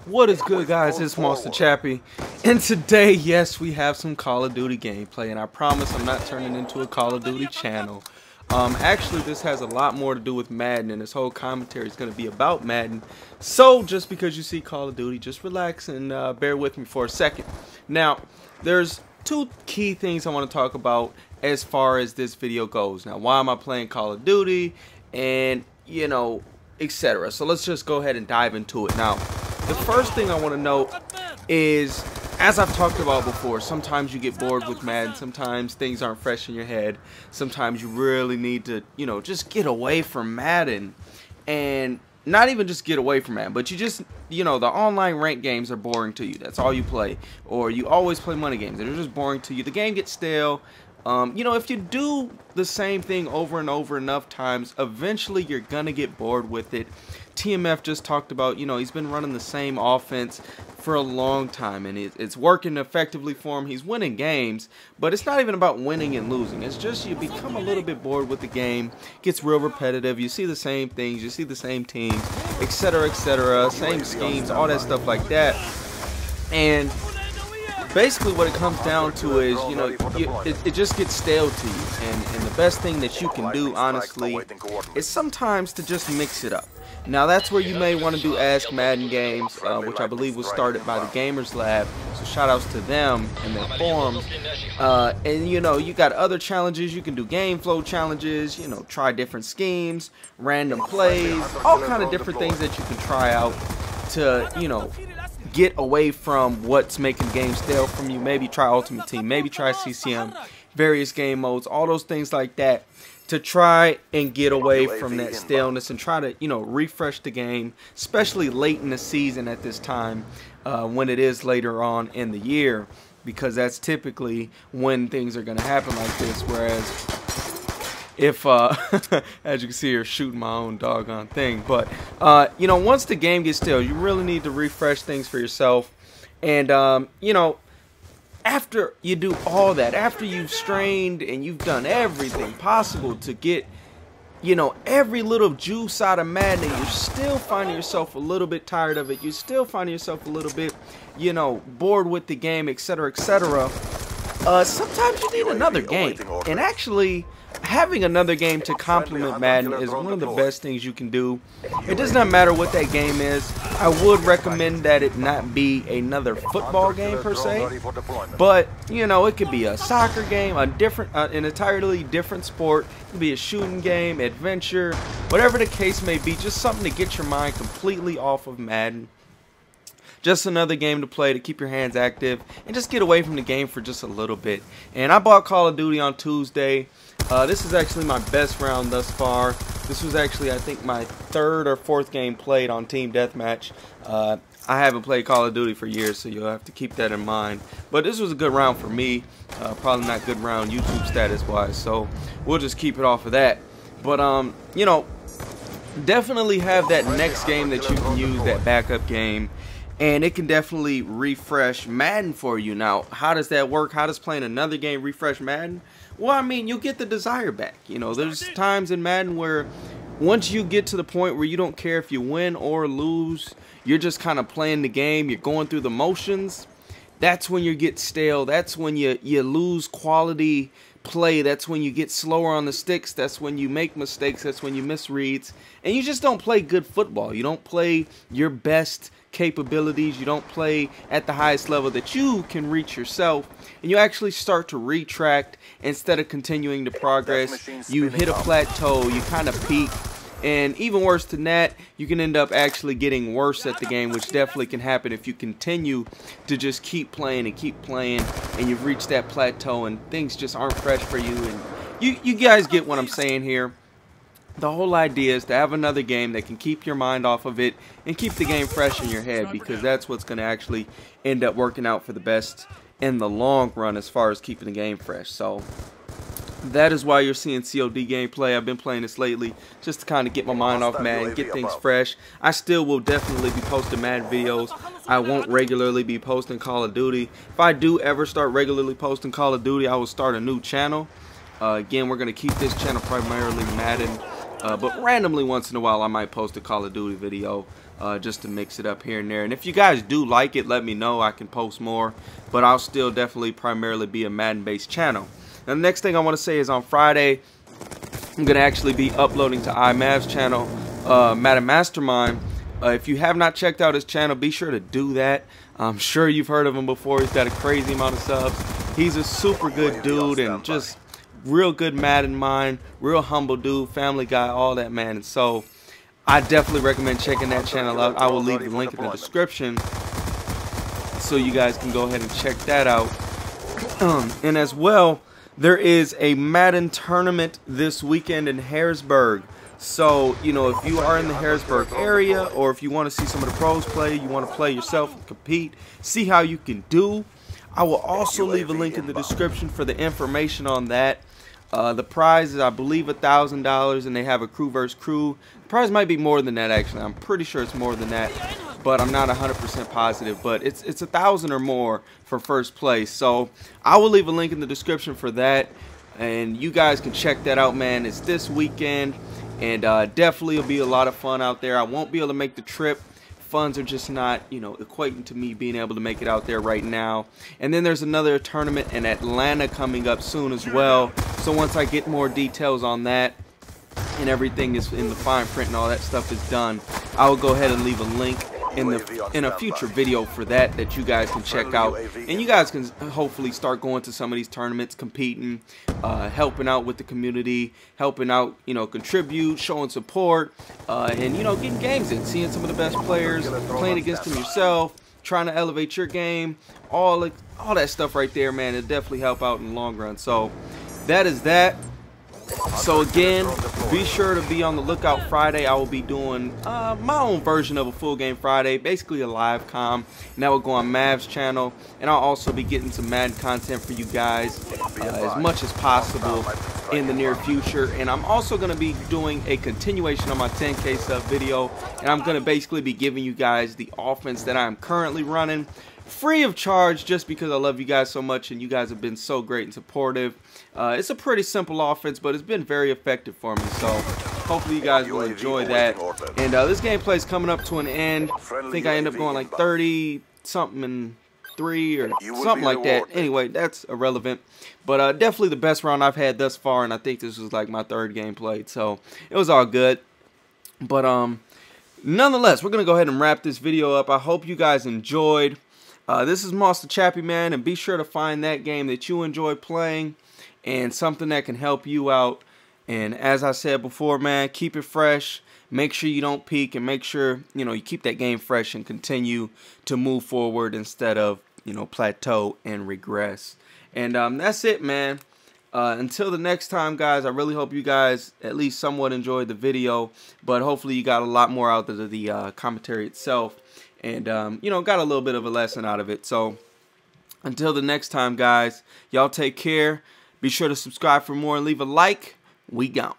What is good, guys? It's Monster Chappie, and today, yes, we have some Call of Duty gameplay, and I promise I'm not turning into a Call of Duty channel. Actually, this has a lot more to do with Madden, and this whole commentary is going to be about Madden. So, just because you see Call of Duty, just relax and bear with me for a second. Now, there's two key things I want to talk about as far as this video goes. Now, why am I playing Call of Duty, and, you know, etc. So let's just go ahead and dive into it. Now, the first thing I want to note is, as I've talked about before, sometimes you get bored with Madden, sometimes things aren't fresh in your head, sometimes you really need to, you know, just get away from Madden, and not even just get away from Madden, but you just, you know, the online ranked games are boring to you, that's all you play, or you always play money games, they're just boring to you, the game gets stale. You know, if you do the same thing over and over enough times, eventually you're gonna get bored with it. TMF just talked about, you know, he's been running the same offense for a long time, and it's working effectively for him. He's winning games, but it's not even about winning and losing. It's just you become a little bit bored with the game, gets real repetitive, you see the same things, you see the same teams, etc., etc., same schemes, all that stuff like that. And basically what it comes down to is, you know, it just gets stale to you, and the best thing that you can do, honestly, is sometimes to just mix it up. Now, that's where you may want to do Ask Madden games, which I believe was started by the Gamers Lab, so shout outs to them and their forums. And, you know, you got other challenges, you can do game flow challenges, you know, try different schemes, random plays, all kind of different things that you can try out to, you know, get away from what's making games stale from you. Maybe try Ultimate Team, maybe try CCM, various game modes, all those things like that, to try and get away from that staleness and try to, you know, refresh the game, especially late in the season at this time, when it is later on in the year, because that's typically when things are going to happen like this. Whereas if as you can see here, shooting my own doggone thing, but you know, once the game gets stale, you really need to refresh things for yourself. And you know, after you do all that, after you've strained and you've done everything possible to get, you know, every little juice out of Madden, and you're still finding yourself a little bit tired of it, you still finding yourself a little bit, you know, bored with the game, etc., etc., sometimes you need another game. And actually, having another game to complement Madden is one of the best things you can do. It does not matter what that game is. I would recommend that it not be another football game per se, but, you know, it could be a soccer game, a different, an entirely different sport. It could be a shooting game, adventure, whatever the case may be. Just something to get your mind completely off of Madden. Just another game to play to keep your hands active and just get away from the game for just a little bit. And I bought Call of Duty on Tuesday. This is actually my best round thus far. This was actually, I think, my third or fourth game played on Team Deathmatch. I haven't played Call of Duty for years, so you'll have to keep that in mind. But this was a good round for me. Probably not good round YouTube status-wise, so we'll just keep it off of that. But, you know, definitely have that next game that you can use, that backup game. And it can definitely refresh Madden for you. Now, how does that work? How does playing another game refresh Madden? Well, I mean, you'll get the desire back. You know, there's times in Madden where once you get to the point where you don't care if you win or lose, you're just kind of playing the game, you're going through the motions. That's when you get stale. That's when you lose quality play. That's when you get slower on the sticks. That's when you make mistakes. That's when you miss reads. And you just don't play good football. You don't play your best capabilities. You don't play at the highest level that you can reach yourself, and you actually start to retract instead of continuing to progress. You hit a plateau, you kind of peak, and even worse than that, you can end up actually getting worse at the game, which definitely can happen if you continue to just keep playing and you've reached that plateau and things just aren't fresh for you. And you guys get what I'm saying here. The whole idea is to have another game that can keep your mind off of it and keep the game fresh in your head, because that's what's going to actually end up working out for the best in the long run as far as keeping the game fresh. So that is why you're seeing COD gameplay. I've been playing this lately just to kind of get my mind off Madden, get things fresh. I still will definitely be posting Madden videos. I won't regularly be posting Call of Duty. If I do ever start regularly posting Call of Duty, I will start a new channel. Again, we're going to keep this channel primarily Madden. but randomly once in a while I might post a Call of Duty video just to mix it up here and there. And if you guys do like it, let me know. I can post more, but I'll still definitely primarily be a Madden based channel. Now the next thing I want to say is on Friday I'm going to actually be uploading to imav's channel, Madden Mastermind. If you have not checked out his channel, be sure to do that. I'm sure you've heard of him before. He's got a crazy amount of subs. He's a super good dude and just real good Madden mind, real humble dude, family guy, all that, man. And so I definitely recommend checking that channel out. I will leave the link in the description so you guys can go ahead and check that out. And as well, there is a Madden tournament this weekend in Harrisburg. So, you know, if you are in the Harrisburg area, or if you want to see some of the pros play, you want to play yourself and compete, see how you can do, I will also leave a link in the description for the information on that. The prize is, I believe, $1,000, and they have a crew versus crew. The prize might be more than that, actually. I'm pretty sure it's more than that, but I'm not 100% positive. But it's $1,000 or more for first place. So I will leave a link in the description for that, and you guys can check that out, man. It's this weekend. And definitely it'll be a lot of fun out there. I won't be able to make the trip. Funds are just not, you know, equating to me being able to make it out there right now. And then there's another tournament in Atlanta coming up soon as well. So once I get more details on that and everything is in the fine print and all that stuff is done, I will go ahead and leave a link in a future video for that you guys can check out, and you guys can hopefully start going to some of these tournaments, competing, helping out with the community, helping out, you know, contribute, showing support, and, you know, getting games in, seeing some of the best players, playing against them yourself, trying to elevate your game, all that stuff right there, man. It'll definitely help out in the long run. So that is that. So again, be sure to be on the lookout Friday. I will be doing my own version of a full game Friday, basically a live comm, and that will go on Mav's channel. And I'll also be getting some Madden content for you guys as much as possible in the near future. And I'm also going to be doing a continuation on my 10K sub video, and I'm going to basically be giving you guys the offense that I'm currently running free of charge, just because I love you guys so much and you guys have been so great and supportive. It's a pretty simple offense, but it's been very effective for me, so hopefully you guys will enjoy that. And this gameplay is coming up to an end. I think I end up going like 30 something and 3 or something like that. Anyway, that's irrelevant, but definitely the best round I've had thus far, and I think this was like my 3rd game played, so it was all good. But nonetheless, we're gonna go ahead and wrap this video up. I hope you guys enjoyed. This is Monster Chappie, man, and be sure to find that game that you enjoy playing and something that can help you out. And as I said before, man, keep it fresh. Make sure you don't peak, and make sure, you know, you keep that game fresh and continue to move forward instead of, you know, plateau and regress. And that's it, man. Until the next time, guys, I really hope you guys at least somewhat enjoyed the video, but hopefully you got a lot more out of the commentary itself, and you know, got a little bit of a lesson out of it. So until the next time, guys, y'all take care. Be sure to subscribe for more and leave a like. We gone.